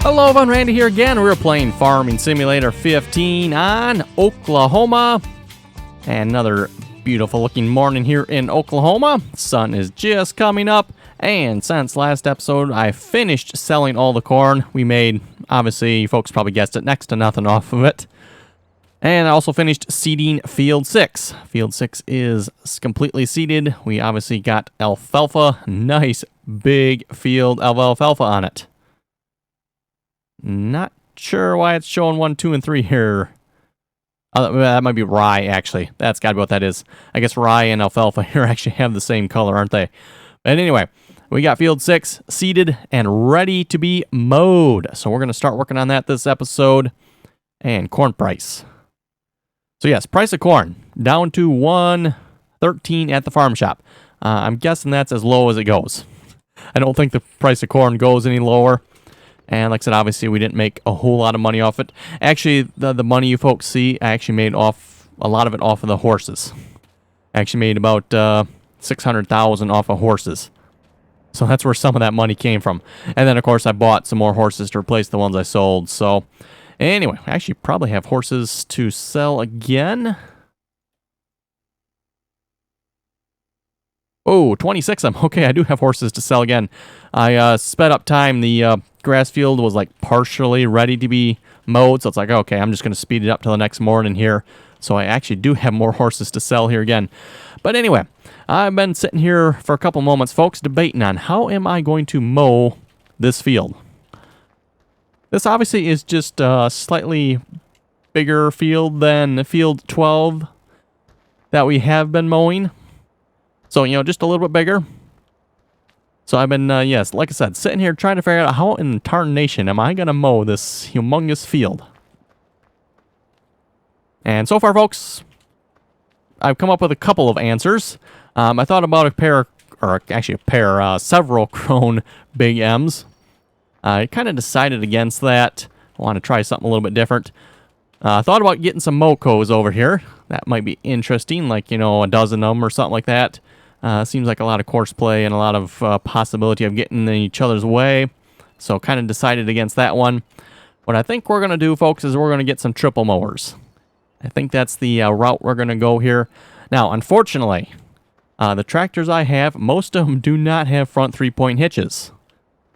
Hello everyone, Randy here again. We're playing Farming Simulator 15 on Oklahoma. And another beautiful looking morning here in Oklahoma. The sun is just coming up. And since last episode, I finished selling all the corn. We made, obviously, you folks probably guessed it, next to nothing off of it. And I also finished seeding Field 6. Field 6 is completely seeded. We obviously got alfalfa. Nice big field of alfalfa on it. Not sure why it's showing 1, 2, and 3 here. That might be rye, actually. That's got to be what that is. I guess rye and alfalfa here actually have the same color, aren't they? But anyway, we got Field 6 seeded and ready to be mowed. So we're going to start working on that this episode. And corn price. So yes, price of corn down to $1.13 at the farm shop. I'm guessing that's as low as it goes. I don't think the price of corn goes any lower. And like I said, obviously, we didn't make a whole lot of money off it. Actually, the money you folks see, I actually made off a lot of it off of the horses. I actually made about $600,000 off of horses. So that's where some of that money came from. And then, of course, I bought some more horses to replace the ones I sold. So anyway, I actually probably have horses to sell again. Oh, 26 of them. Okay, I do have horses to sell again. I sped up time. The grass field was like partially ready to be mowed. So it's like, okay, I'm just going to speed it up till the next morning here. So I actually do have more horses to sell here again. But anyway, I've been sitting here for a couple moments, folks, debating on how am I going to mow this field. This obviously is just a slightly bigger field than field 12 that we have been mowing. So, you know, just a little bit bigger. So I've been, yes, like I said, sitting here trying to figure out how in tarnation am I going to mow this humongous field. And so far, folks, I've come up with a couple of answers. I thought about several grown Big M's. I kind of decided against that. I want to try something a little bit different. Thought about getting some Mocos over here. That might be interesting, like, you know, a dozen of them or something like that. Seems like a lot of Courseplay and a lot of possibility of getting in each other's way. So kind of decided against that one. What I think we're going to do, folks, is we're going to get some triple mowers. I think that's the route we're going to go here. Now, unfortunately, the tractors I have, most of them do not have front 3-point hitches.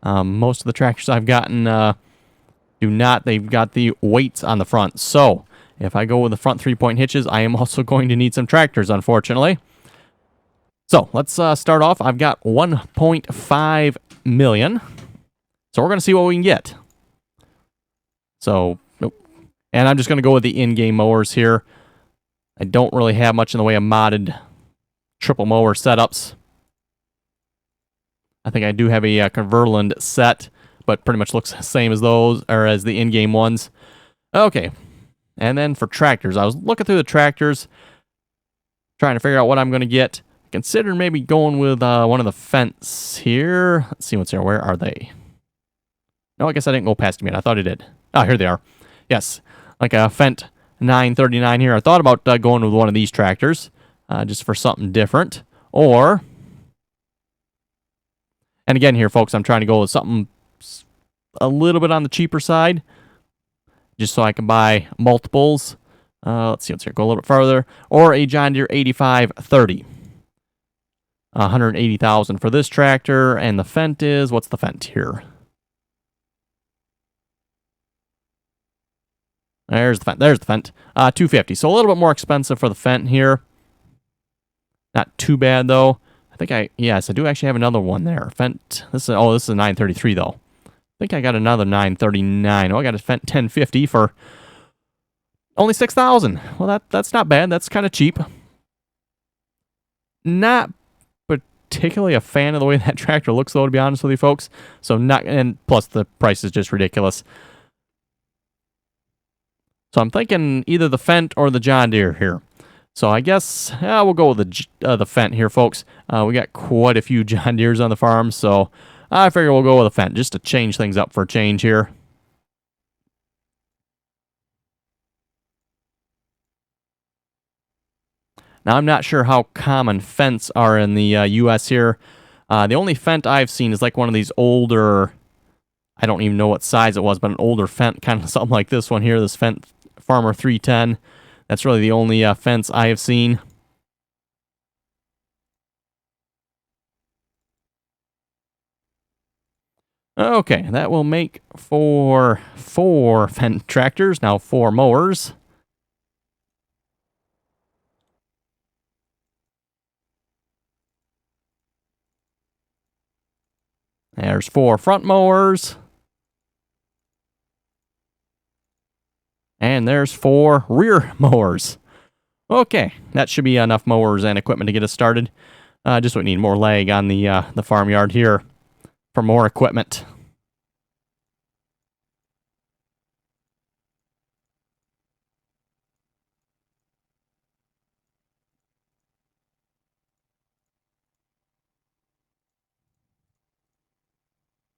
Most of the tractors I've gotten do not. They've got the weights on the front. So if I go with the front 3-point hitches, I am also going to need some tractors, unfortunately. So let's start off. I've got 1.5 million. So we're going to see what we can get. So, nope. And I'm just going to go with the in-game mowers here. I don't really have much in the way of modded triple mower setups. I think I do have a Converland set, but pretty much looks the same as those, or as the in-game ones. Okay. And then for tractors, I was looking through the tractors, trying to figure out what I'm going to get. Consider maybe going with one of the Fendt here. Let's see what's here. Where are they? No, I guess I didn't go past them yet. I thought I did. Oh, here they are. Yes, like a Fendt 939 here. I thought about going with one of these tractors just for something different. Or, and again here, folks, I'm trying to go with something a little bit on the cheaper side, just so I can buy multiples. Let's see what's here. Go a little bit farther. Or a John Deere 8530. 180,000 for this tractor, and the Fendt is, what's the Fendt here? There's the Fendt. 250. So a little bit more expensive for the Fendt here. Not too bad though. I think yes, I do actually have another one there. Fendt. This is a 933 though. I think I got another 939. Oh, I got a Fendt 1050 for only 6,000. Well, that's not bad. That's kind of cheap. Not particularly a fan of the way that tractor looks though, to be honest with you folks. So and plus the price is just ridiculous. So I'm thinking either the Fendt or the John Deere here. So I guess we'll go with the Fendt here, folks. We got quite a few John Deeres on the farm, so I figure we'll go with a Fendt just to change things up for a change here. Now, I'm not sure how common Fendt are in the U.S. here. The only Fendt I've seen is like one of these older, I don't even know what size it was, but an older Fendt, kind of something like this one here, this Fendt Farmer 310. That's really the only Fendts I have seen. Okay, that will make for 4 Fendt tractors, now 4 mowers. There's 4 front mowers. And there's 4 rear mowers. Okay, that should be enough mowers and equipment to get us started. Just would need more leg on the farmyard here for more equipment.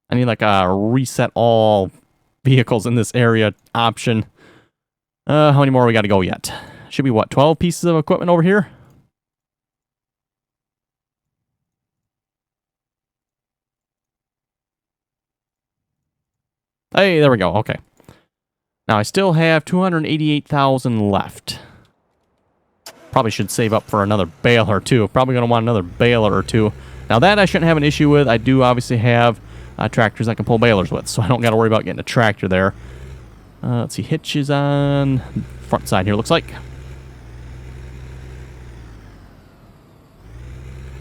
I need like a reset all vehicles in this area option. How many more we got to go yet? Should be what, 12 pieces of equipment over here? Hey, there we go. Okay. Now I still have 288,000 left. Probably should save up for another baler too. Probably going to want another baler or two. Now that I shouldn't have an issue with. I do obviously have tractors I can pull balers with, so I don't got to worry about getting a tractor there. Let's see, hitches on front side here, looks like.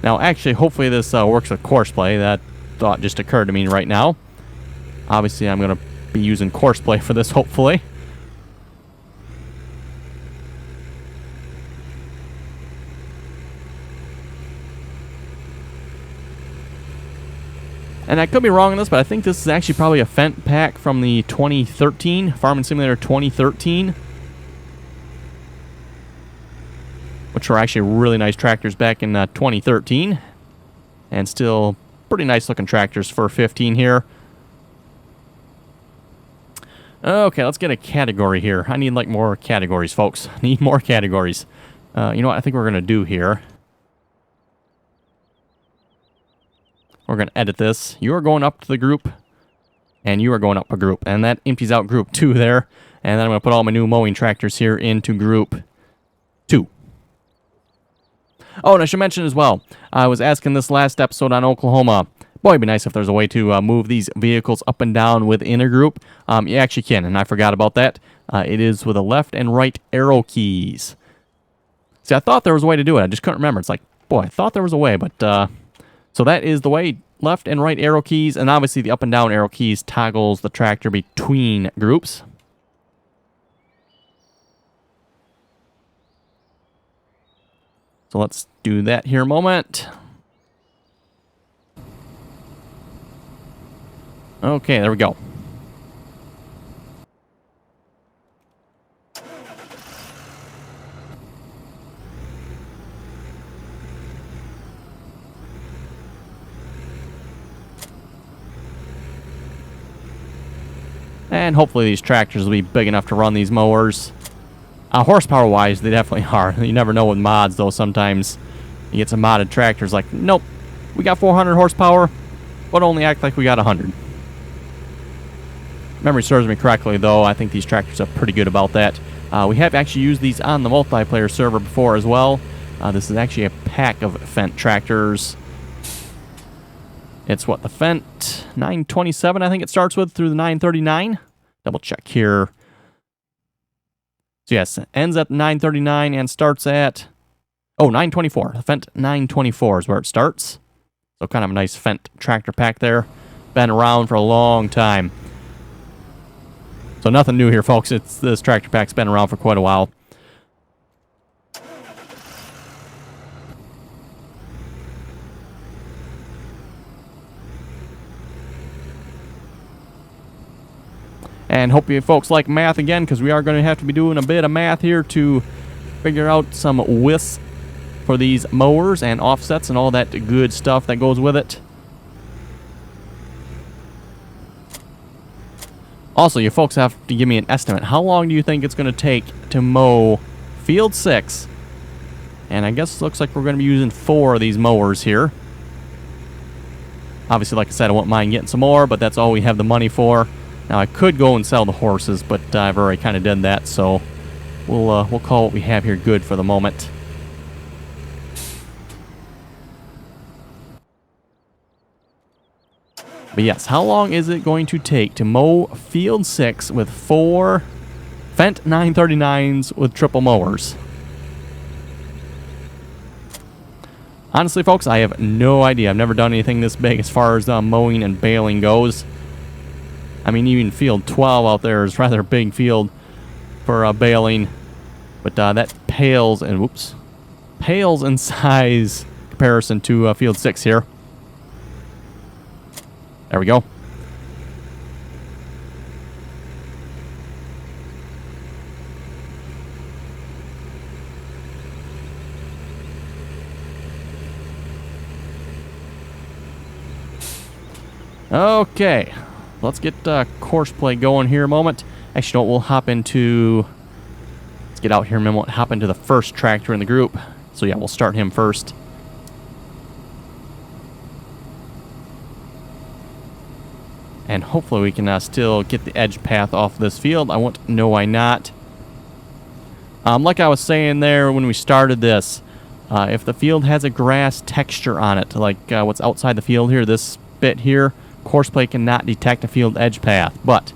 Now, actually, hopefully this works with Courseplay. That thought just occurred to me right now. Obviously, I'm going to be using Courseplay for this, hopefully. And I could be wrong on this, but I think this is actually probably a Fendt pack from the 2013, Farming Simulator 2013. Which were actually really nice tractors back in 2013. And still pretty nice looking tractors for 15 here. Okay, let's get a category here. I need like more categories, folks. I need more categories. You know what I think we're going to do here? We're going to edit this. You are going up to the group, and you are going up a group. And that empties out group 2 there. And then I'm going to put all my new mowing tractors here into group 2. Oh, and I should mention as well, I was asking this last episode on Oklahoma. Boy, it'd be nice if there's a way to move these vehicles up and down within a group. You actually can, and I forgot about that. It is with the left and right arrow keys. See, I thought there was a way to do it. I just couldn't remember. It's like, boy, I thought there was a way, but... So that is the way, left and right arrow keys, and obviously the up and down arrow keys toggles the tractor between groups. So let's do that here a moment. Okay, there we go. And hopefully these tractors will be big enough to run these mowers. Horsepower-wise, they definitely are. You never know with mods, though. Sometimes you get some modded tractors like, nope, we got 400 horsepower, but only act like we got 100. Memory serves me correctly, though. I think these tractors are pretty good about that. We have actually used these on the multiplayer server before as well. This is actually a pack of Fendt tractors. It's what, the Fendt 927, I think it starts with, through the 939. Double check here. So yes, it ends at 939 and starts at, 924. The Fendt 924 is where it starts. So kind of a nice Fendt tractor pack there. Been around for a long time. So nothing new here, folks. This tractor pack's been around for quite a while. And hope you folks like math again, because we are going to have to be doing a bit of math here to figure out some widths for these mowers and offsets and all that good stuff that goes with it. Also, you folks have to give me an estimate. How long do you think it's going to take to mow Field 6 And I guess it looks like we're going to be using 4 of these mowers here. Obviously, like I said, I wouldn't mind getting some more, but that's all we have the money for. Now, I could go and sell the horses, but I've already kind of done that, so we'll call what we have here good for the moment. But yes, how long is it going to take to mow field 6 with 4 Fendt 939s with triple mowers? Honestly, folks, I have no idea. I've never done anything this big as far as mowing and baling goes. I mean, even field 12 out there is rather a big field for baling. But that pales in size comparison to field 6 here. There we go. Okay, let's get Courseplay going here a moment. Actually, no, we'll hop into... Let's get out here and we'll hop into the first tractor in the group. So yeah, we'll start him first. And hopefully we can still get the edge path off this field. I won't know why not. Like I was saying there when we started this, if the field has a grass texture on it, like what's outside the field here, this bit here, Courseplay cannot detect a field edge path. But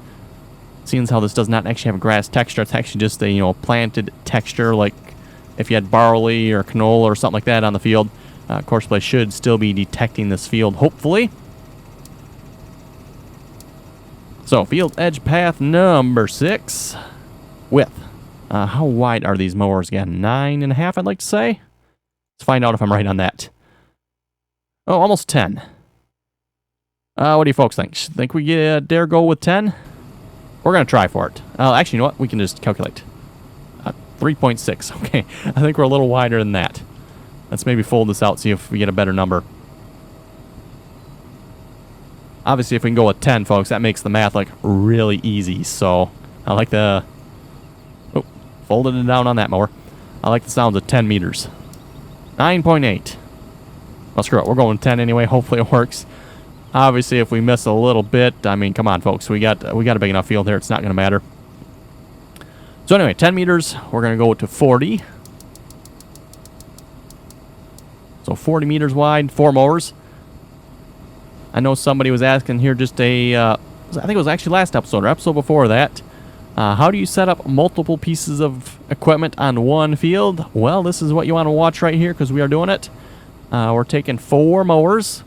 seeing as how this does not actually have a grass texture, it's actually just a planted texture, like if you had barley or canola or something like that on the field, Courseplay should still be detecting this field, hopefully. So, field edge path number 6. Width. How wide are these mowers again? 9.5, I'd like to say. Let's find out if I'm right on that. Oh, almost 10. What do you folks think? Think we dare go with 10? We're going to try for it. Actually, you know what? We can just calculate. 3.6. Okay, I think we're a little wider than that. Let's maybe fold this out, see if we get a better number. Obviously, if we can go with 10, folks, that makes the math like really easy. So I like the... Oh, folded it down on that mower. I like the sounds of 10 meters. 9.8. Well, screw it. We're going 10 anyway. Hopefully it works. Obviously, if we miss a little bit, I mean, come on, folks. We got a big enough field here. It's not going to matter. So anyway, 10 meters. We're going to go to 40. So 40 meters wide, 4 mowers. I know somebody was asking here just I think it was actually last episode or episode before that. How do you set up multiple pieces of equipment on one field? Well, this is what you want to watch right here because we are doing it. We're taking 4 mowers,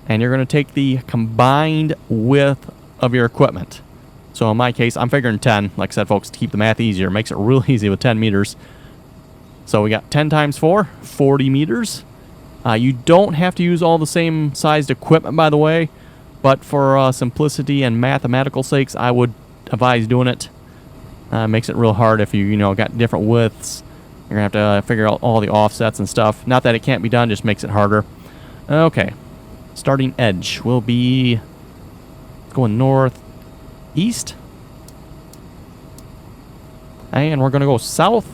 and you're going to take the combined width of your equipment. So in my case, I'm figuring 10. Like I said, folks, to keep the math easier, makes it real easy with 10 meters. So we got 10 times 4, 40 meters. You don't have to use all the same sized equipment, by the way, but for simplicity and mathematical sakes, I would advise doing it. Makes it real hard if you got different widths. You're going to have to figure out all the offsets and stuff. Not that it can't be done, just makes it harder. Okay. Starting edge will be going northeast. And we're going to go south.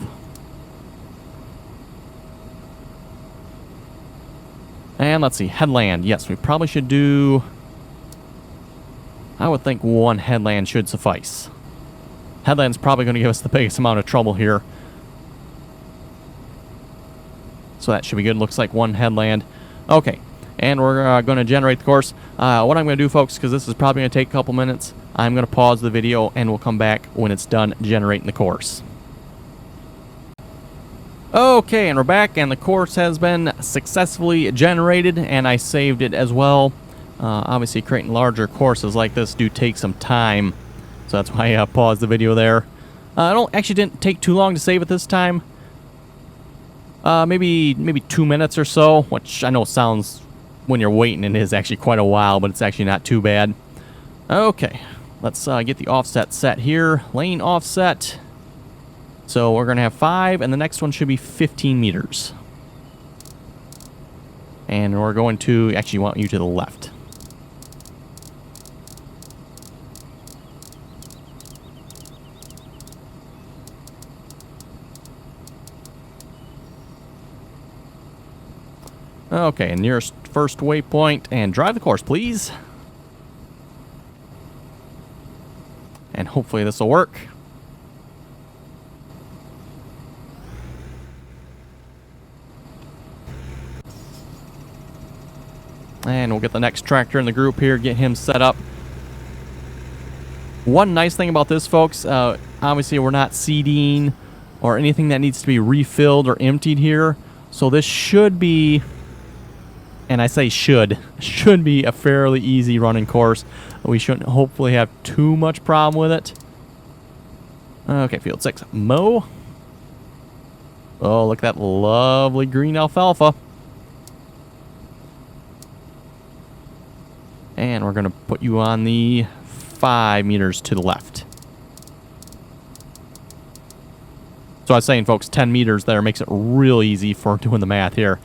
And let's see, headland. Yes, we probably should do... I would think 1 headland should suffice. Headland's probably going to give us the biggest amount of trouble here. So that should be good. Looks like 1 headland. Okay, and we're going to generate the course. What I'm going to do, folks, because this is probably going to take a couple minutes, I'm going to pause the video and we'll come back when it's done generating the course. Okay, and we're back, and the course has been successfully generated, and I saved it as well. Obviously, creating larger courses like this do take some time, so that's why I paused the video there. Actually didn't take too long to save it this time. Maybe 2 minutes or so, which I know sounds, when you're waiting, it is actually quite a while, but it's actually not too bad. Okay, let's get the offset set here. Lane offset. So we're going to have 5, and the next one should be 15 meters. And we're going to actually want you to the left. Okay, nearest first waypoint, and drive the course, please. And hopefully this will work. And we'll get the next tractor in the group here, get him set up. One nice thing about this, folks, obviously we're not seeding or anything that needs to be refilled or emptied here. So this should be, and I say should be a fairly easy running course. We shouldn't hopefully have too much problem with it. Okay, field 6, mow. Oh, look at that lovely green alfalfa. And we're going to put you on the 5 meters to the left. So I was saying, folks, 10 meters there makes it real easy for doing the math here.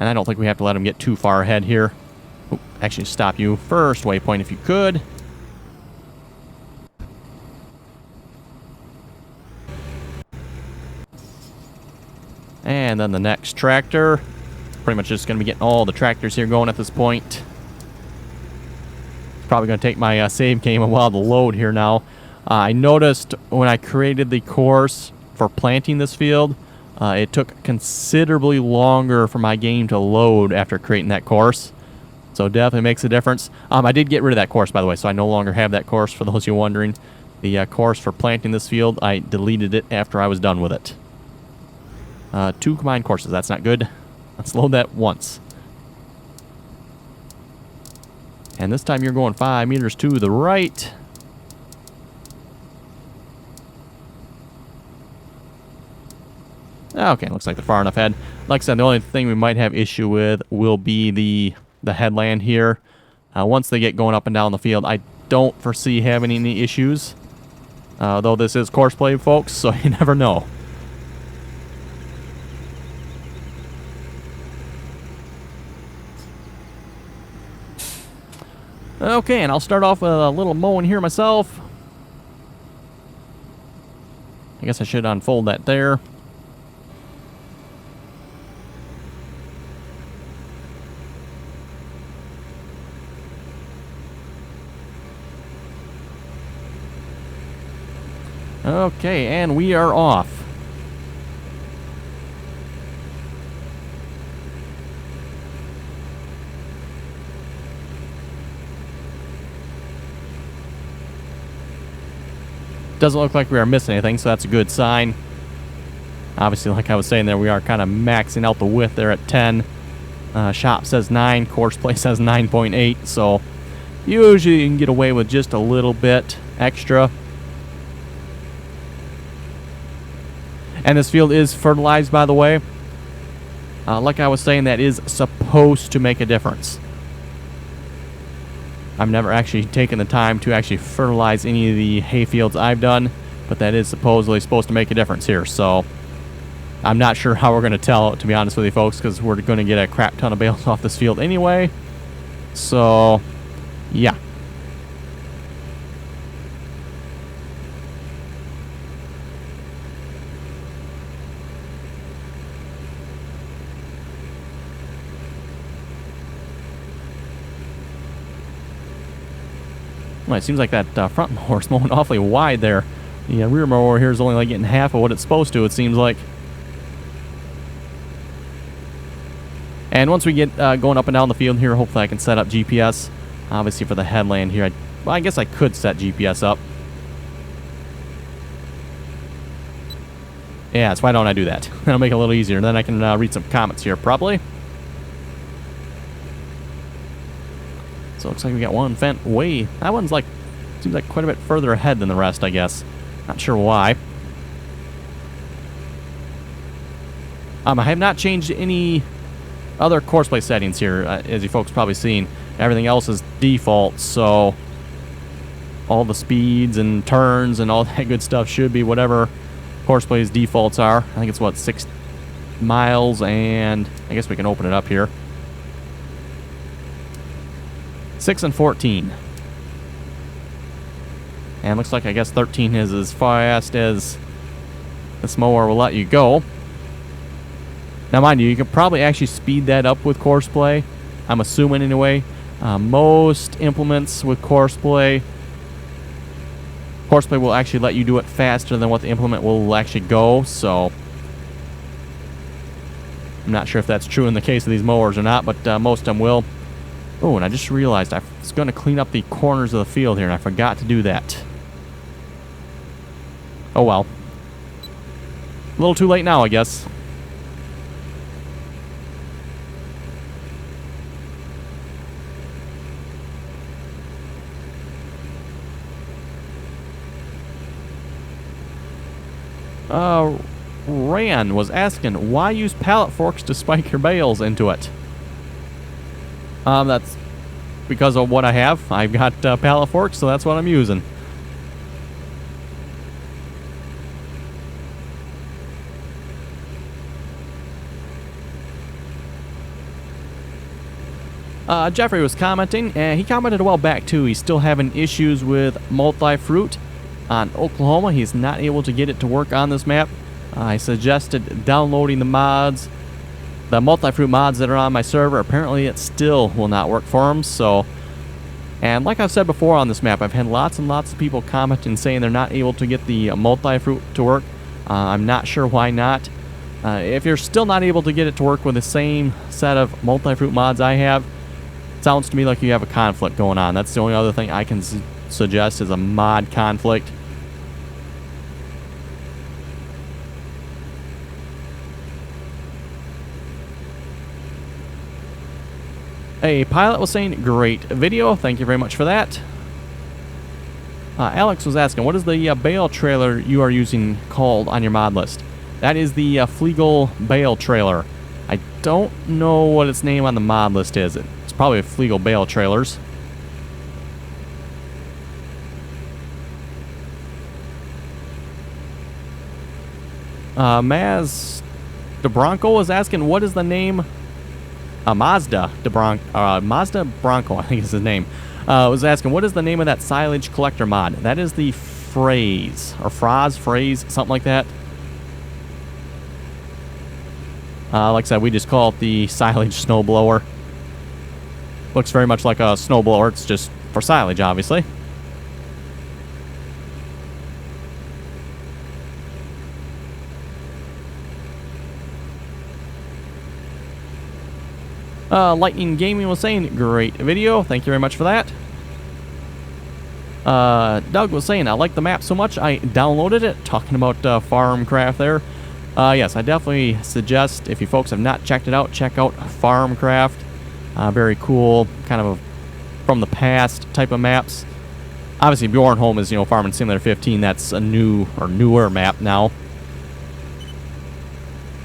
And I don't think we have to let him get too far ahead here. Ooh, actually, stop you first waypoint if you could. And then the next tractor. Pretty much just going to be getting all the tractors here going at this point. Probably going to take my save game a while to load here now. I noticed when I created the course for planting this field, it took considerably longer for my game to load after creating that course. So definitely makes a difference. I did get rid of that course, by the way, so I no longer have that course, for those of you wondering. The course for planting this field, I deleted it after I was done with it. 2 combined courses, that's not good. Let's load that once. And this time you're going 5 meters to the right. Okay, looks like they're far enough ahead. Like I said, the only thing we might have issue with will be the headland here. Once they get going up and down the field, I don't foresee having any issues. Though this is Courseplay, folks, so you never know. Okay, and I'll start off with a little mowing here myself. I guess I should unfold that there. Okay, and we are off. Doesn't look like we are missing anything, so that's a good sign. Obviously, like I was saying there, we are kind of maxing out the width there at 10. Shop says 9, Courseplay says 9.8, so usually you can get away with just a little bit extra. And this field is fertilized, by the way. Like I was saying, that is supposed to make a difference. I've never actually taken the time to actually fertilize any of the hay fields I've done, but that is supposedly supposed to make a difference here. So I'm not sure how we're going to tell, to be honest with you folks, because we're going to get a crap ton of bales off this field anyway. So, yeah. Well, it seems like that front mower is mowing awfully wide there. The rear mower here is only like getting half of what it's supposed to, it seems like. And once we get going up and down the field here, hopefully I can set up GPS. Obviously for the headland here, well, I guess I could set GPS up. Yeah, so why don't I do that? That'll make it a little easier. Then I can read some comments here, probably. So it looks like we got one Fent way. That one's like, seems like quite a bit further ahead than the rest, I guess. Not sure why. I have not changed any other Courseplay settings here, as you folks probably seen. Everything else is default, so all the speeds and turns and all that good stuff should be whatever Courseplay's defaults are. I think it's what, 6 miles, and I guess we can open it up here. 6 and 14. And looks like I guess 13 is as fast as this mower will let you go. Now, mind you, you could probably actually speed that up with Courseplay. I'm assuming anyway. Most implements with Courseplay will actually let you do it faster than what the implement will actually go, so I'm not sure if that's true in the case of these mowers or not, but most of them will. Oh, and I just realized I was going to clean up the corners of the field here, and I forgot to do that. Oh well. A little too late now, I guess. Ran was asking, why use pallet forks to spike your bales into it? That's because of what I have. I've got pallet forks, so that's what I'm using. Jeffrey was commenting, and he commented a while back too. He's still having issues with multi-fruit on Oklahoma. He's not able to get it to work on this map. I suggested downloading the mods, the multi-fruit mods that are on my server. Apparently it still will not work for him. So, and like I've said before on this map, I've had lots and lots of people commenting saying they're not able to get the multi-fruit to work. I'm not sure why not. If you're still not able to get it to work with the same set of multi-fruit mods I have, it sounds to me like you have a conflict going on. That's the only other thing I can suggest is a mod conflict. A pilot was saying, great video. Thank you very much for that. Alex was asking, what is the bale trailer you are using called on your mod list? That is the Flegel bale trailer. I don't know what its name on the mod list is. It's probably Flegel bale trailers. Maz DeBronco was asking, what is the name? Mazda Bronco, I think is his name, was asking, what is the name of that silage collector mod? That is the Phrase, or Phrase, something like that. Like I said, we just call it the silage snowblower. Looks very much like a snowblower, it's just for silage, obviously. Lightning Gaming was saying, great video. Thank you very much for that. Doug was saying, I like the map so much, I downloaded it. Talking about Farmcraft there. Yes, I definitely suggest, if you folks have not checked it out, check out Farmcraft. Very cool, kind of a from the past type of maps. Obviously, Bjornholm is, Farming Simulator 15. That's a new or newer map now.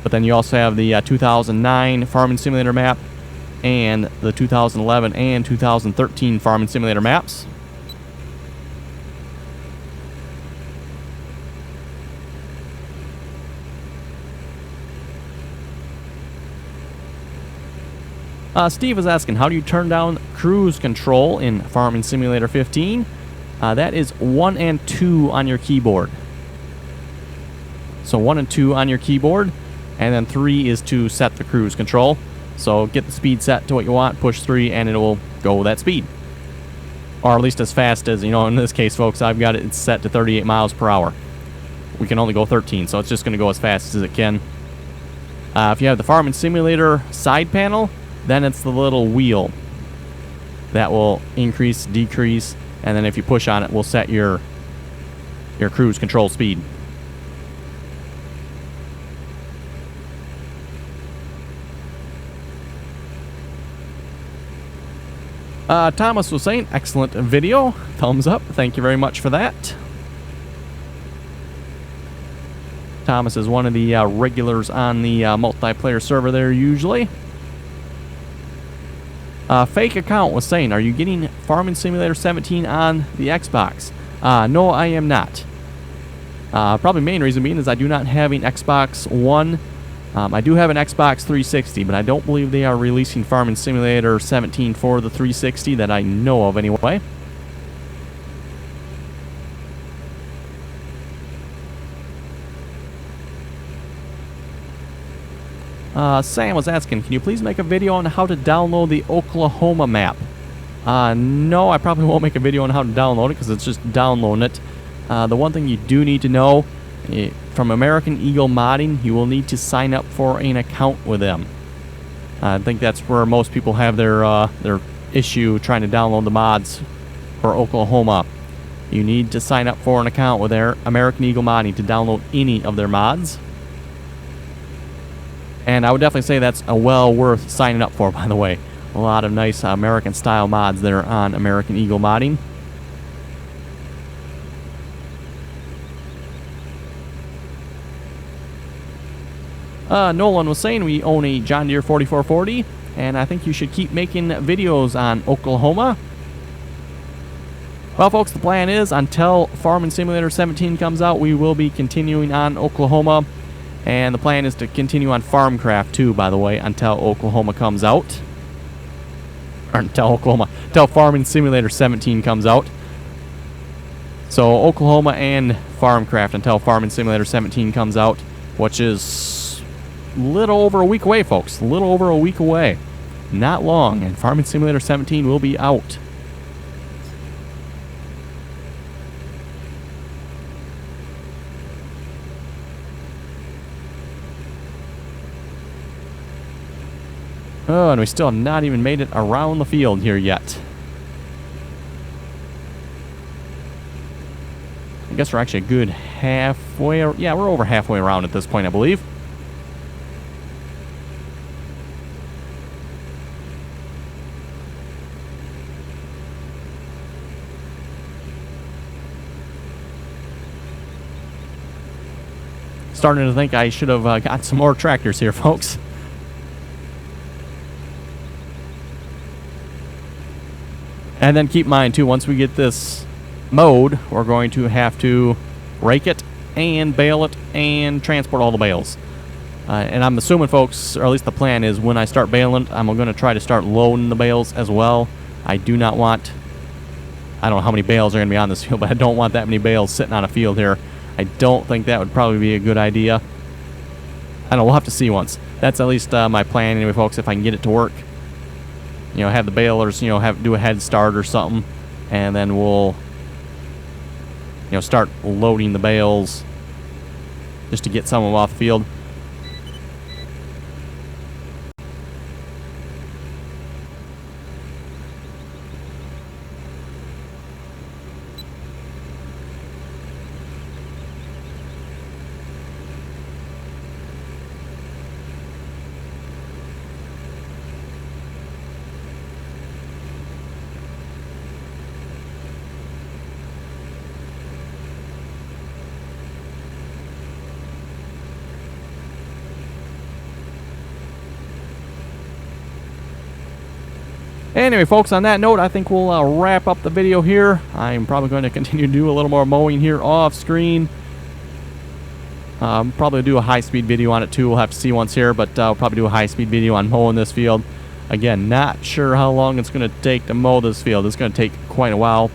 But then you also have the 2009 Farming Simulator map, and the 2011 and 2013 Farming Simulator maps. Steve is asking, how do you turn down cruise control in Farming Simulator 15? That is 1 and 2 on your keyboard. So 1 and 2 on your keyboard, and then 3 is to set the cruise control. So get the speed set to what you want, push 3, and it will go that speed. Or at least as fast as, in this case, folks, I've got it set to 38 miles per hour. We can only go 13, so it's just going to go as fast as it can. If you have the Farming Simulator side panel, then it's the little wheel that will increase, decrease, and then if you push on it, will set your cruise control speed. Thomas was saying, excellent video. Thumbs up. Thank you very much for that. Thomas is one of the regulars on the multiplayer server there usually. Fake account was saying, are you getting Farming Simulator 17 on the Xbox? No, I am not. Probably main reason being is I do not have an Xbox One. I do have an Xbox 360, but I don't believe they are releasing Farming Simulator 17 for the 360 that I know of anyway. Sam was asking, can you please make a video on how to download the Oklahoma map? No, I probably won't make a video on how to download it because it's just downloading it. The one thing you do need to know, from American Eagle Modding, you will need to sign up for an account with them. I think that's where most people have their issue trying to download the mods for Oklahoma. You need to sign up for an account with their American Eagle Modding to download any of their mods. And I would definitely say that's well worth signing up for, by the way. A lot of nice American style mods there on American Eagle Modding. Nolan was saying we own a John Deere 4440, and I think you should keep making videos on Oklahoma. Well, folks, the plan is until Farming Simulator 17 comes out, we will be continuing on Oklahoma. And the plan is to continue on Farmcraft too, by the way, until Oklahoma comes out. Or until Farming Simulator 17 comes out. So Oklahoma and Farmcraft until Farming Simulator 17 comes out, which is a little over a week away, folks. A little over a week away. Not long, and Farming Simulator 17 will be out. Oh, and we still have not even made it around the field here yet. I guess we're actually a good halfway. Yeah, we're over halfway around at this point, I believe. Starting to think I should have got some more tractors here, folks. And then keep in mind, too, once we get this mowed, we're going to have to rake it and bale it and transport all the bales. And I'm assuming, folks, or at least the plan is when I start baling, I'm going to try to start loading the bales as well. I do not want, I don't know how many bales are going to be on this field, but I don't want that many bales sitting on a field here. I don't think that would probably be a good idea. I don't know, we'll have to see once. That's at least my plan anyway, folks, if I can get it to work. You know, have the balers, you know, do a head start or something, and then we'll, you know, start loading the bales just to get some of them off the field. Anyway, folks, on that note, I think we'll wrap up the video here. I'm probably going to continue to do a little more mowing here off screen. Probably do a high-speed video on it too. We'll have to see once here, but I'll probably do a high-speed video on mowing this field. Again, not sure how long it's going to take to mow this field. It's going to take quite a while.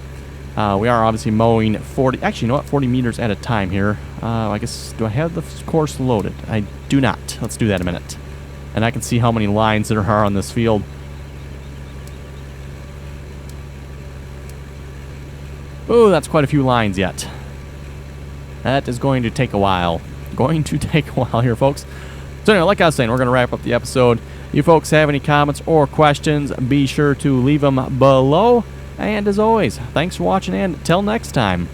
We are obviously mowing 40, actually, you know what, 40 meters at a time here. I guess, do I have the course loaded? I do not. Let's do that in a minute. And I can see how many lines there are on this field. Oh, that's quite a few lines yet. That is going to take a while. Going to take a while here, folks. So anyway, like I was saying, we're going to wrap up the episode. You folks have any comments or questions, be sure to leave them below. And as always, thanks for watching, and until next time.